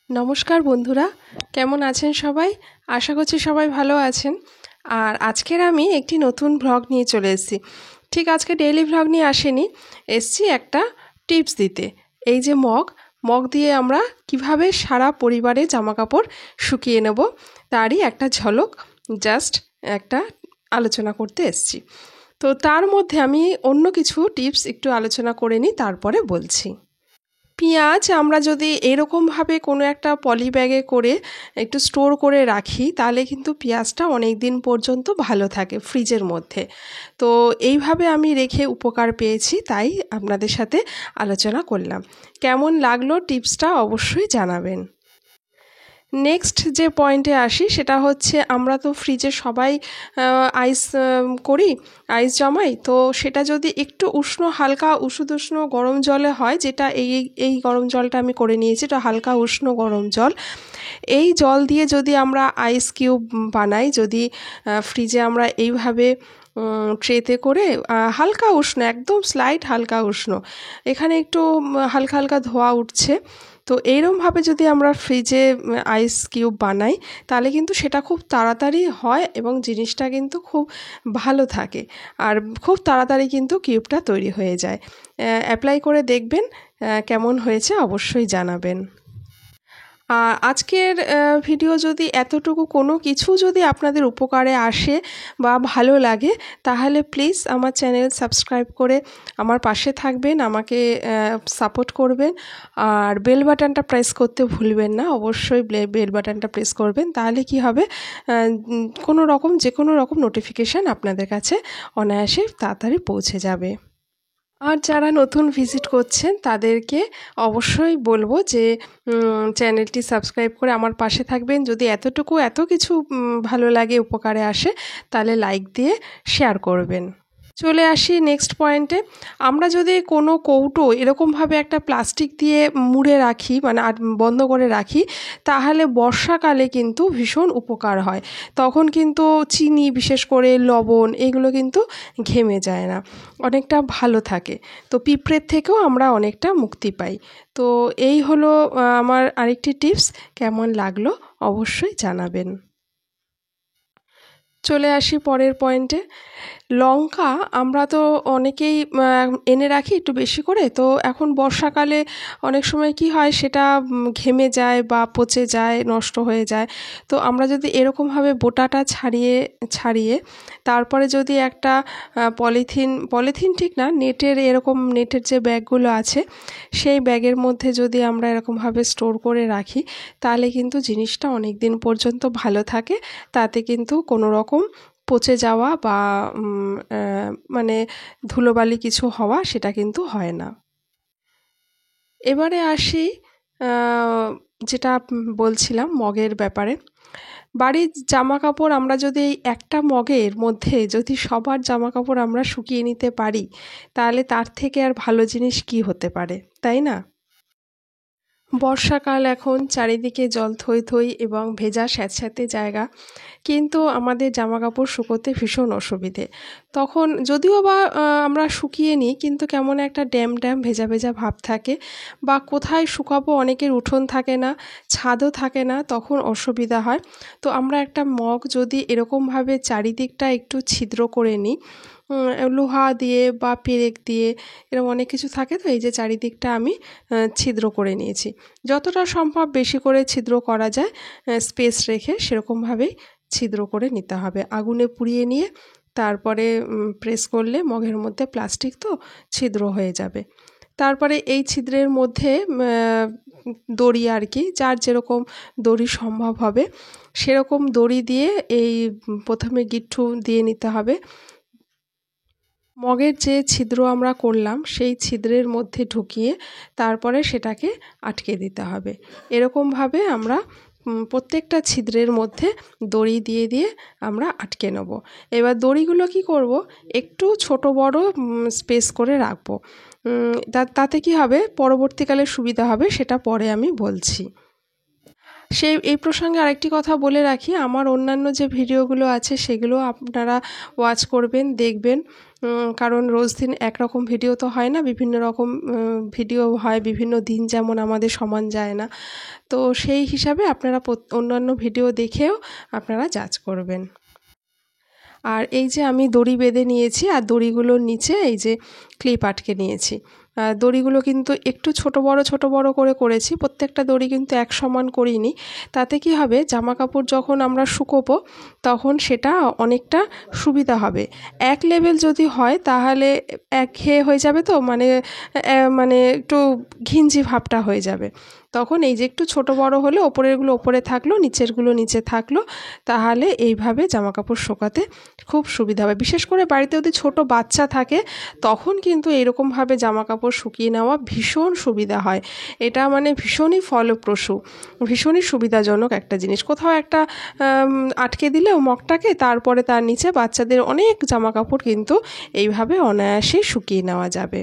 নমস্কার বন্ধুরা, কেমন আছেন সবাই? আশা করছি সবাই ভালো আছেন। আর আজকের আমি একটি নতুন ভ্লগ নিয়ে চলে এসেছি। ঠিক আজকে ডেইলি ভ্লগ নিয়ে আসেনি, এসেছি একটা টিপস দিতে। এই যে মগ দিয়ে আমরা কিভাবে সারা পরিবারের জামাকাপড় শুকিয়ে নেব তারই একটা ঝলক, জাস্ট একটা আলোচনা করতে এসেছি। তো তার মধ্যে আমি অন্য কিছু টিপস একটু আলোচনা করে নিই, তারপরে বলছি। পেঁয়াজ আমরা যদি এরকমভাবে কোনো একটা পলি ব্যাগে করে একটু স্টোর করে রাখি, তাহলে কিন্তু পেঁয়াজটা অনেক দিন পর্যন্ত ভালো থাকে ফ্রিজের মধ্যে। তো এইভাবে আমি রেখে উপকার পেয়েছি, তাই আপনাদের সাথে আলোচনা করলাম। কেমন লাগলো টিপসটা অবশ্যই জানাবেন। নেক্সট যে পয়েন্টে আসি, সেটা হচ্ছে আমরা তো ফ্রিজে সবাই আইস করি, আইস জমাই। তো সেটা যদি একটু হালকা উষ্ণ গরম জলে হয়, যেটা এই গরম জলটা আমি করে নিয়েছি, এটা হালকা উষ্ণ গরম জল। এই জল দিয়ে যদি আমরা আইস কিউব বানাই, যদি ফ্রিজে আমরা এইভাবে ট্রেতে করে হালকা উষ্ণ, একদম স্লাইট হালকা উষ্ণ, এখানে একটু হালকা হালকা ধোয়া উঠছে, তো এইরকমভাবে যদি আমরা ফ্রিজে আইস কিউব বানাই, তাহলে কিন্তু সেটা খুব তাড়াতাড়ি হয় এবং জিনিসটা কিন্তু খুব ভালো থাকে। আর খুব তাড়াতাড়ি কিন্তু কিউবটা তৈরি হয়ে যায়। অ্যাপ্লাই করে দেখবেন কেমন হয়েছে, অবশ্যই জানাবেন। আর আজকের ভিডিও যদি এতটুকু কোনো কিছু যদি আপনাদের উপকারে আসে বা ভালো লাগে, তাহলে প্লিজ আমার চ্যানেল সাবস্ক্রাইব করে আমার পাশে থাকবেন, আমাকে সাপোর্ট করবেন। আর বেল বাটনটা প্রেস করতে ভুলবেন না, অবশ্যই বেল বাটনটা প্রেস করবেন। তাহলে কি হবে, যে কোনো রকম নোটিফিকেশান আপনাদের কাছে অনায়াসে তাড়াতাড়ি পৌঁছে যাবে। আর যারা নতুন ভিজিট করছেন তাদেরকে অবশ্যই বলবো যে চ্যানেলটি সাবস্ক্রাইব করে আমার পাশে থাকবেন। যদি এত কিছু ভালো লাগে, উপকারে আসে, তাহলে লাইক দিয়ে শেয়ার করবেন। চলে আসি নেক্সট পয়েন্টে। আমরা যদি কোনো কৌটো এরকমভাবে একটা প্লাস্টিক দিয়ে মুড়ে রাখি, মানে বন্ধ করে রাখি, তাহলে বর্ষাকালে কিন্তু ভীষণ উপকার হয়। তখন কিন্তু চিনি, বিশেষ করে লবণ, এগুলো কিন্তু ঘেমে যায় না, অনেকটা ভালো থাকে। তো পিঁপড়ের থেকেও আমরা অনেকটা মুক্তি পাই। তো এই হলো আমার আরেকটি টিপস। কেমন লাগলো অবশ্যই জানাবেন। চলে আসি পরের পয়েন্টে। লঙ্কা আমরা তো অনেকেই এনে রাখি একটু বেশি করে। তো এখন বর্ষাকালে অনেক সময় কি হয়, সেটা ঘেমে যায় বা পচে যায়, নষ্ট হয়ে যায়। তো আমরা যদি এরকমভাবে বোটাটা ছাড়িয়ে তারপরে যদি একটা পলিথিন ঠিক না, নেটের যে ব্যাগগুলো আছে, সেই ব্যাগের মধ্যে যদি আমরা এরকমভাবে স্টোর করে রাখি, তাহলে কিন্তু জিনিসটা অনেক দিন পর্যন্ত ভালো থাকে। তাতে কিন্তু কোনো রকম পচে যাওয়া বা মানে ধুলোবালি কিছু হওয়া, সেটা কিন্তু হয় না। এবারে আসি যেটা বলছিলাম মগের ব্যাপারে। বাড়ির জামাকাপড় আমরা যদি একটা মগের মধ্যে যদি সবার জামাকাপড় আমরা শুকিয়ে নিতে পারি, তাহলে তার থেকে আর ভালো জিনিস কি হতে পারে, তাই না? বর্ষাকাল, এখন চারিদিকে জল থই থই এবং ভেজা স্যাঁতস্যাঁতে জায়গা, কিন্তু আমাদের জামাকাপড় শুকোতে ভীষণ অসুবিধে। তখন যদিও বা আমরা শুকিয়ে নিই, কিন্তু কেমন একটা ড্যাম ভেজা ভেজা ভাব থাকে, বা কোথায় শুকাবো, অনেকের উঠোন থাকে না, ছাদও থাকে না, তখন অসুবিধা হয়। তো আমরা একটা মগ যদি এরকমভাবে চারিদিকটা একটু ছিদ্র করে নিই, লোহা দিয়ে বা পেরেক দিয়ে, এরকম অনেক কিছু থাকে। তো এই যে চারিদিকটা আমি ছিদ্র করে নিয়েছি, যতটা সম্ভব বেশি করে ছিদ্র করা যায় স্পেস রেখে, সেরকমভাবেই ছিদ্র করে নিতে হবে। আগুনে পুড়িয়ে নিয়ে তারপরে প্রেস করলে মগের মধ্যে প্লাস্টিক তো ছিদ্র হয়ে যাবে। তারপরে এই ছিদ্রের মধ্যে দড়ি, আর কি যার যেরকম দড়ি সম্ভব হবে সেরকম দড়ি দিয়ে এই প্রথমে গিট্টু দিয়ে নিতে হবে। মগের যে ছিদ্র আমরা করলাম, সেই ছিদ্রের মধ্যে ঢুকিয়ে তারপরে সেটাকে আটকে দিতে হবে। এরকমভাবে আমরা প্রত্যেকটা ছিদ্রের মধ্যে দড়ি দিয়ে আমরা আটকে নেব। এবার দড়িগুলো কি করব, একটু ছোট বড় স্পেস করে রাখবো। তাতে কি হবে, পরবর্তীকালে সুবিধা হবে, সেটা পরে আমি বলছি। এই প্রসঙ্গে আরেকটি কথা বলে রাখি, আমার অন্যান্য যে ভিডিওগুলো আছে সেগুলো আপনারা ওয়াচ করবেন, দেখবেন, কারণ রোজ দিন একরকম ভিডিও তো হয় না, বিভিন্ন রকম ভিডিও হয় বিভিন্ন দিন, যেমন আমাদের সমান যায় না। তো সেই হিসাবে আপনারা অন্যান্য ভিডিও দেখেও আপনারা জাজ করবেন। আর এই যে আমি দড়ি বেঁধে নিয়েছি, আর দড়িগুলোর নিচে এই যে ক্লিপ আটকে নিয়েছি। দড়িগুলো কিন্তু একটু ছোট বড় করে করেছি, প্রত্যেকটা দড়ি কিন্তু এক সমান করিনি। তাতে কি হবে, জামা কাপড় যখন আমরা শুকোবো তখন সেটা অনেকটা সুবিধা হবে। এক লেভেল যদি হয় তাহলে একঘেয়ে হয়ে যাবে, তো মানে একটু ঘিঞ্জি ভাবটা হয়ে যাবে। তখন এই যে একটু ছোট বড় হলে ওপরেরগুলো ওপরে থাকলো, নিচেরগুলো নিচে থাকলো, তাহলে এইভাবে জামা কাপড় শুকাতে খুব সুবিধা হবে। বিশেষ করে বাড়িতে যদি ছোট বাচ্চা থাকে তখন কিন্তু এরকমভাবে জামা কাপড় শুকিয়ে নেওয়া ভীষণ সুবিধা হয়। এটা মানে ভীষণই ফলপ্রসূ, ভীষণই সুবিধাজনক একটা জিনিস। কোথাও একটা আটকে দিলেও মগটাকে, তারপরে তার নিচে বাচ্চাদের অনেক জামা কাপড় কিন্তু এইভাবে অনায়াসেই শুকিয়ে নেওয়া যাবে।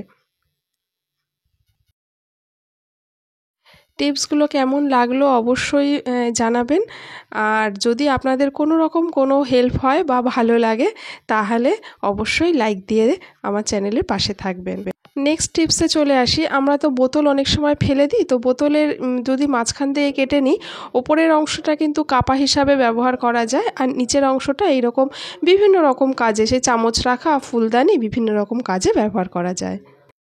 টিপসগুলো কেমন লাগলো অবশ্যই জানাবেন। আর যদি আপনাদের কোনো রকম কোনো হেল্প হয় বা ভালো লাগে তাহলে অবশ্যই লাইক দিয়ে আমার চ্যানেলের পাশে থাকবেন। নেক্সট টিপসে চলে আসি। আমরা তো বোতল অনেক সময় ফেলে দিই, তো বোতলের যদি মাঝখান দিয়ে কেটে নিই, ওপরের অংশটা কিন্তু কাপা হিসাবে ব্যবহার করা যায়, আর নিচের অংশটা এইরকম বিভিন্ন রকম কাজে, সে চামচ রাখা, ফুলদানি, বিভিন্ন রকম কাজে ব্যবহার করা যায়।